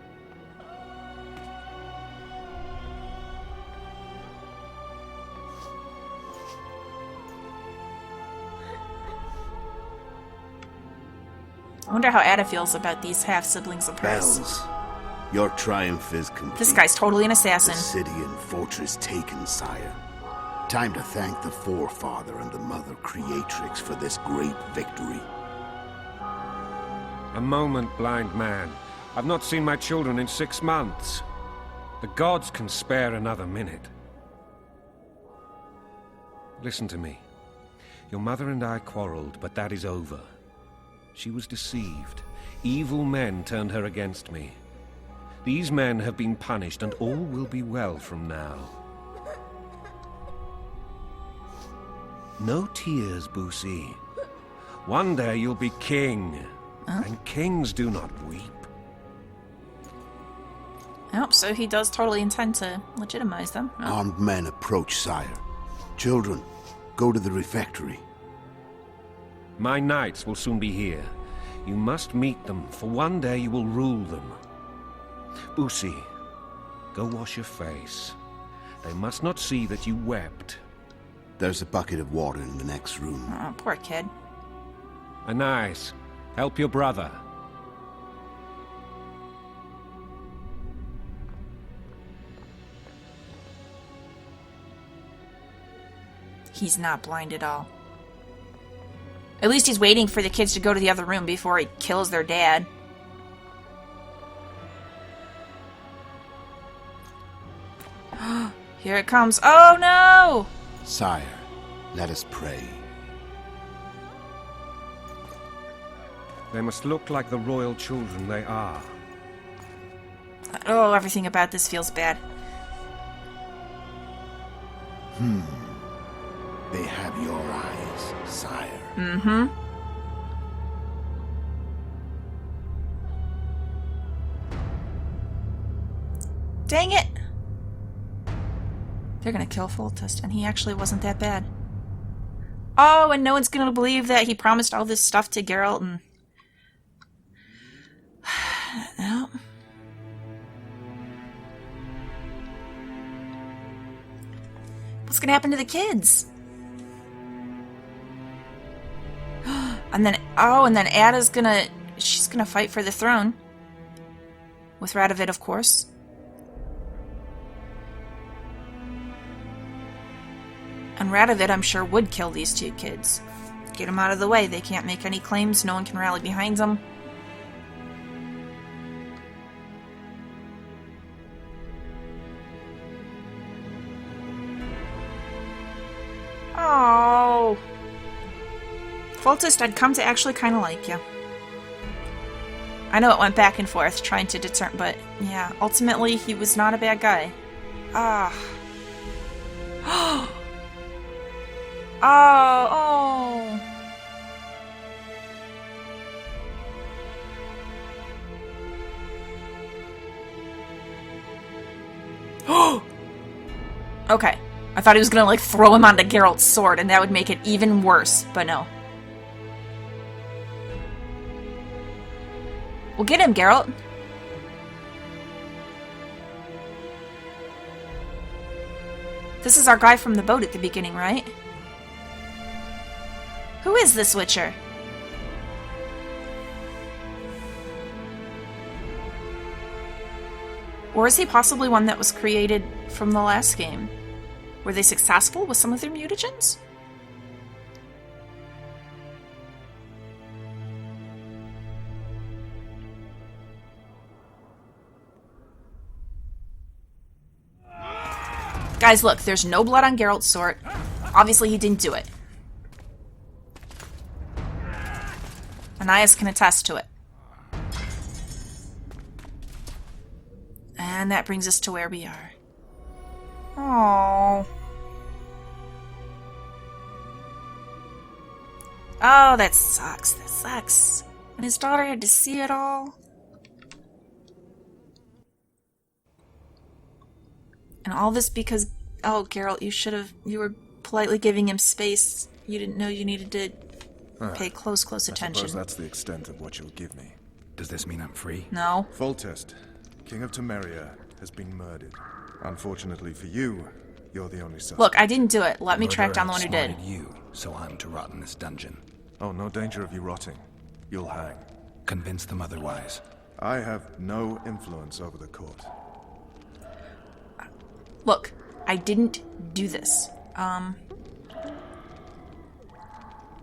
I wonder how Ada feels about these half-siblings of hers. Bells. Your triumph is complete. This guy's totally an assassin. The city and fortress taken, sire. Time to thank the forefather and the mother creatrix for this great victory. A moment, blind man. I've not seen my children in 6 months. The gods can spare another minute. Listen to me. Your mother and I quarreled, but that is over. She was deceived. Evil men turned her against me. These men have been punished, and all will be well from now. No tears, Boosie. One day you'll be king. Huh? And kings do not weep. Oh, so he does totally intend to legitimize them. Oh. Armed men approach, sire. Children, go to the refectory. My knights will soon be here. You must meet them, for one day you will rule them. Boosie, go wash your face. They must not see that you wept. There's a bucket of water in the next room. Oh, poor kid. Anais, help your brother. He's not blind at all. At least he's waiting for the kids to go to the other room before he kills their dad. Here it comes. Oh no! Sire, let us pray. They must look like the royal children they are. Oh, everything about this feels bad. They have your eyes, sire. Mm-hmm. Dang it! They're gonna kill Foltest, and he actually wasn't that bad. Oh, and no one's gonna believe that he promised all this stuff to Geralt and... No. What's gonna happen to the kids? And then, oh, and then Ada's gonna... She's gonna fight for the throne. With Radovid, of course. And Radovid, I'm sure, would kill these two kids. Get them out of the way. They can't make any claims. No one can rally behind them. Oh. Foltest, I'd come to actually kind of like you. I know it went back and forth trying to determine, but yeah, ultimately he was not a bad guy. Ah. Oh. Okay. I thought he was gonna, like, throw him onto Geralt's sword, and that would make it even worse, but no. Well, get him, Geralt. This is our guy from the boat at the beginning, right? Who is this Witcher? Or is he possibly one that was created from the last game? Were they successful with some of their mutagens? Guys, look, there's no blood on Geralt's sword. Obviously, he didn't do it. Anais can attest to it. And that brings us to where we are. Oh. Oh, that sucks. That sucks. And his daughter had to see it all. And all this because, oh, Geralt, you were politely giving him space. You didn't know you needed to pay close attention. I suppose that's the extent of what you'll give me. Does this mean I'm free? No. Foltest, King of Temeria, has been murdered. Unfortunately for you, you're the only suspect. Look, I didn't do it. Let me track down the one who did. You, so I'm to rot in this dungeon. Oh, no danger of you rotting. You'll hang. Convince them otherwise. I have no influence over the court. Look, I didn't do this.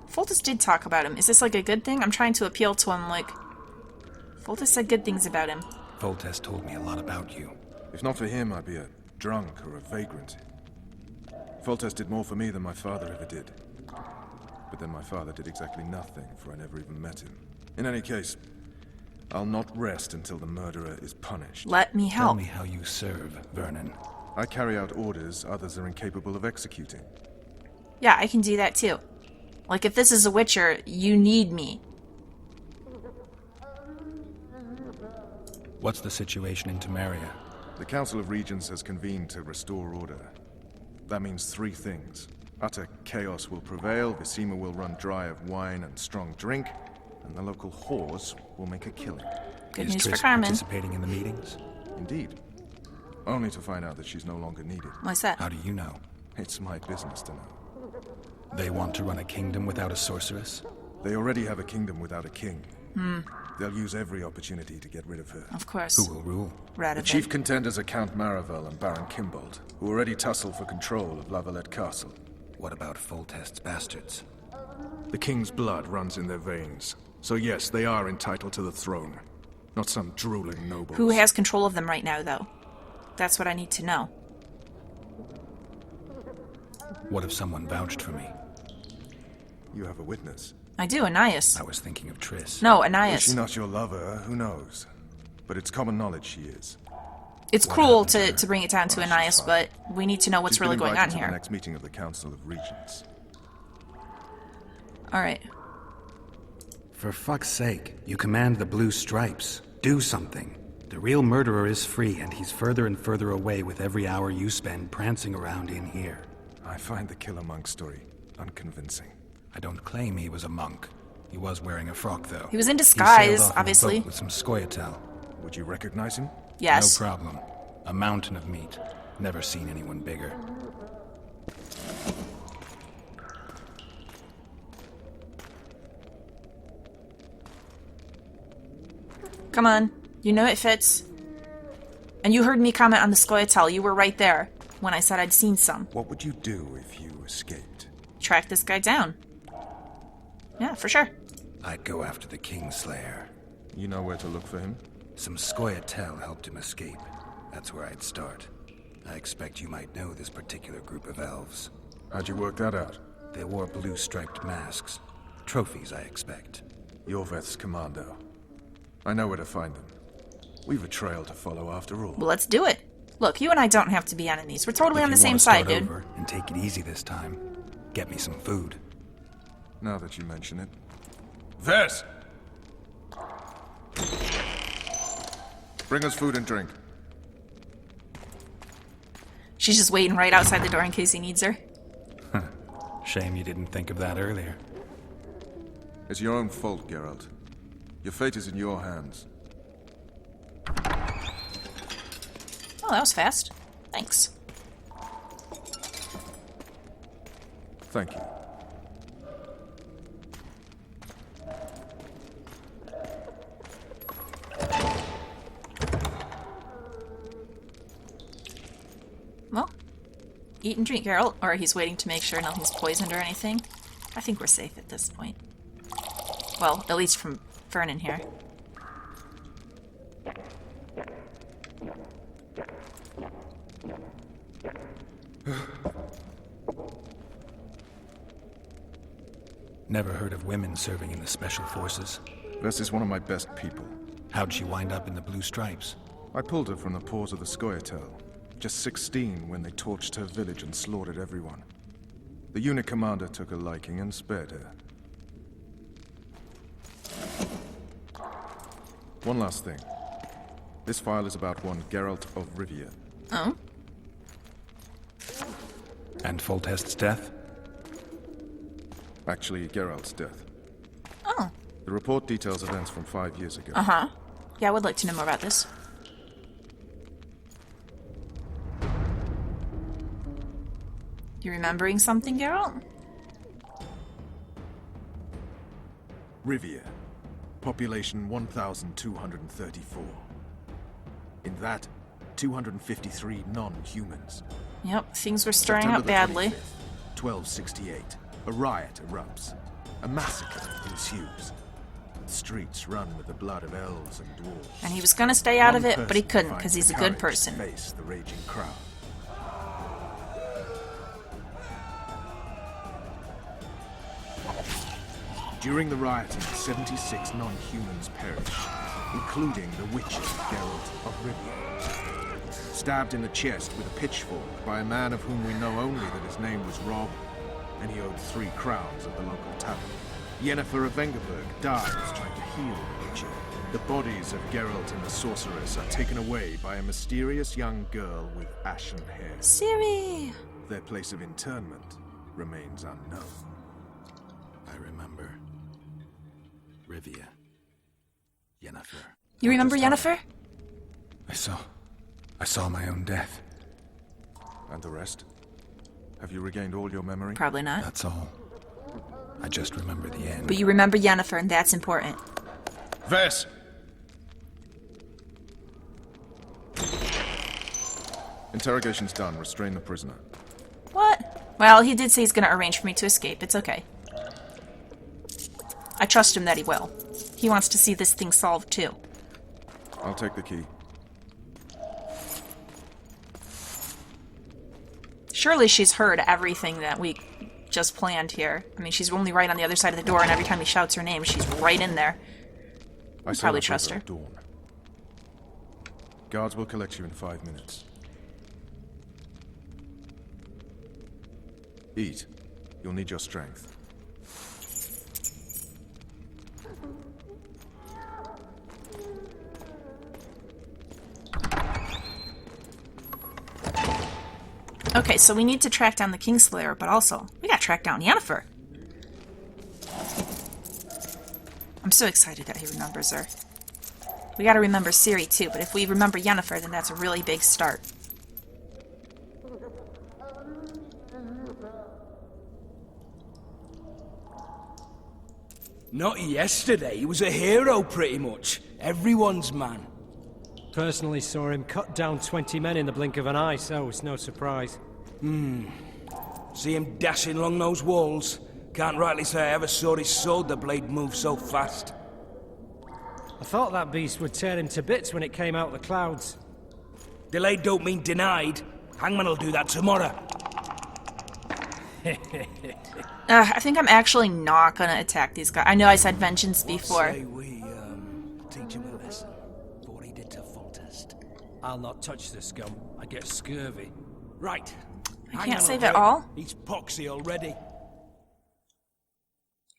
Foltest did talk about him. Is this like a good thing? I'm trying to appeal to him, like... Foltest said good things about him. Foltest told me a lot about you. If not for him, I'd be a drunk or a vagrant. Foltest did more for me than my father ever did. But then my father did exactly nothing, for I never even met him. In any case, I'll not rest until the murderer is punished. Let me help. Tell me how you serve, Vernon. I carry out orders others are incapable of executing. Yeah, I can do that too. Like, if this is a Witcher, you need me. What's the situation in Temeria? The Council of Regents has convened to restore order. That means three things. Utter chaos will prevail, Visima will run dry of wine and strong drink, and the local whores will make a killing. Good Is news for Triss Carmen. participating in the meetings? Indeed. Only to find out that she's no longer needed. What's that? How do you know? It's my business to know. They want to run a kingdom without a sorceress? They already have a kingdom without a king. They'll use every opportunity to get rid of her. Of course. Who will rule? The chief contenders are Count Maravel and Baron Kimbold, who already tussle for control of Vallette Castle. What about Foltest's bastards? The king's blood runs in their veins. So yes, they are entitled to the throne. Not some drooling nobles. Who has control of them right now, though? That's what I need to know. What if someone vouched for me? You have a witness. I do, Anais. I was thinking of Triss. No, Is Anais. she not your lover? Who knows? But it's common knowledge she is. It's cruel to bring it down to Anais, but we need to know what's She's really been going on invited to here. the next meeting of the Council of Regents. Alright. For fuck's sake, you command the blue stripes. Do something. The real murderer is free, and he's further and further away with every hour you spend prancing around in here. I find the Killer Monk story unconvincing. I don't claim he was a monk. He was wearing a frock, though. He was in He disguise, sailed off in a obviously. boat with some scoia'tael. Would you recognize him? Yes. No problem. A mountain of meat. Never seen anyone bigger. Come on. You know it fits. And you heard me comment on the scoia'tael. You were right there when I said I'd seen some. What would you do if you escaped? Track this guy down. Yeah, for sure. I'd go after the Kingslayer. You know where to look for him? Some scoia'tael helped him escape. That's where I'd start. I expect you might know this particular group of elves. How'd you work that out? They wore blue striped masks. Trophies, I expect. Yorveth's commando. I know where to find them. We've a trail to follow after all. Well, let's do it. Look, you and I don't have to be enemies. We're totally on the If you same wanna side, start dude. over and take it easy this time, get me some food. Now that you mention it. Vers! Bring us food and drink. She's just waiting right outside the door in case he needs her. Shame you didn't think of that earlier. It's your own fault, Geralt. Your fate is in your hands. Oh, that was fast. Thanks. Thank you. Well, eat and drink, Geralt. Or he's waiting to make sure nothing's poisoned or anything. I think we're safe at this point. Well, at least from Vernon here. Never heard of women serving in the special forces. Vess is one of my best people. How'd she wind up in the Blue Stripes? I pulled her from the paws of the scoia'tael. Just 16 when they torched her village and slaughtered everyone. The unit commander took a liking and spared her. One last thing. This file is about one Geralt of Rivia. Oh? And Foltest's death? Actually, Geralt's death. Oh. The report details events from 5 years ago. Uh-huh. Yeah, I would like to know more about this. You remembering something, Geralt? Rivia. Population 1,234. In that, 253 non-humans. Yep, things were stirring September up the badly. 25th, 1268. A riot erupts. A massacre ensues. The streets run with the blood of elves and dwarves. And he was gonna stay out of One it, but he person couldn't, finds because he's the a good courage to person. face the raging crowd. During the rioting, 76 non-humans perished, including the witcher Geralt of Rivia. Stabbed in the chest with a pitchfork by a man of whom we know only that his name was Rob, and he owed 3 crowns at the local tavern. Yennefer of Vengerberg dies trying to heal the witcher. The bodies of Geralt and the sorceress are taken away by a mysterious young girl with ashen hair. Ciri! Their place of internment remains unknown. I remember. Rivia. Yennefer. You remember Yennefer? I saw my own death. And the rest? Have you regained all your memory? Probably not. That's all. I just remember the end. But you remember Yennefer, and that's important. Vess! Interrogation's done. Restrain the prisoner. What? Well, he did say he's gonna arrange for me to escape. It's okay. I trust him that he will. He wants to see this thing solved, too. I'll take the key. Surely she's heard everything that we just planned here. I mean, she's only right on the other side of the door, and every time he shouts her name, she's right in there. I probably trust her. Dawn. Guards will collect you in 5 minutes. Eat. You'll need your strength. Okay, so we need to track down the Kingslayer, but also, we gotta track down Yennefer. I'm so excited that he remembers her. We gotta remember Ciri too, but if we remember Yennefer, then that's a really big start. Not yesterday, he was a hero pretty much. Everyone's man. Personally saw him cut down 20 men in the blink of an eye, so it's no surprise. See him dashing along those walls. Can't rightly say I ever saw his sword the blade move so fast. I thought that beast would tear him to bits when it came out of the clouds. Delayed don't mean denied. Hangman will do that tomorrow. I think I'm actually not gonna attack these guys. I know I said vengeance before. Say we, teach him a I'll not touch the scum. I get scurvy. Right. I can't save it all. He's poxy already.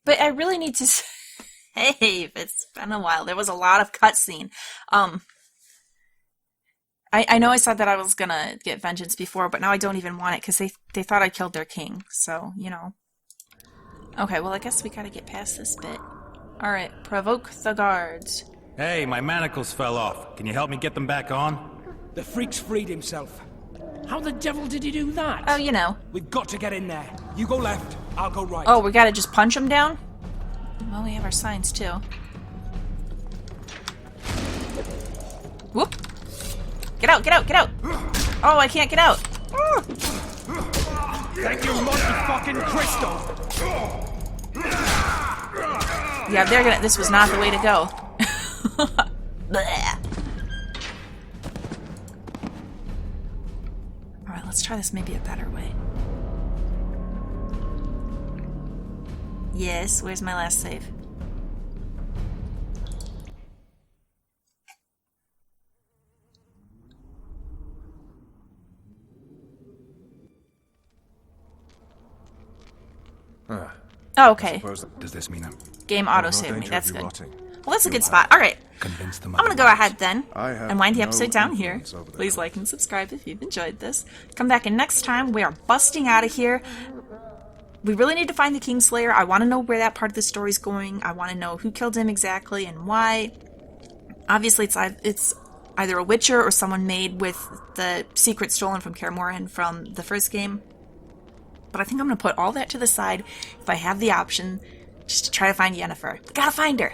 But I really need to save. It's been a while. There was a lot of cutscene. I know I said that I was gonna get vengeance before, but now I don't even want it because they thought I killed their king. So, you know. Okay, well, I guess we gotta get past this bit. Alright, provoke the guards. Hey, my manacles fell off. Can you help me get them back on? The freak's freed himself. How the devil did he do that? Oh, you know. We've got to get in there. You go left, I'll go right. Oh, we gotta just punch him down? Well, we have our signs, too. Whoop! Get out, get out, get out! Oh, I can't get out! Thank you, monkey fucking crystal! Yeah, they're gonna. This was not the way to go. Bleh. Alright, let's try this maybe a better way. Yes, where's my last save? Oh, okay. Does this mean I'm Game auto saved me. That's good. Rotting. Well, that's a good spot. Alright. convinced them? I'm gonna go ahead then I have and wind the no episode down here. influence over that. Please like and subscribe if you've enjoyed this. Come back in next time. We are busting out of here. We really need to find the Kingslayer. I want to know where that part of the story's going. I want to know who killed him exactly and why. Obviously, it's either a Witcher or someone made with the secret stolen from Kaer Morhen from the first game. But I think I'm going to put all that to the side if I have the option just to try to find Yennefer. I gotta find her.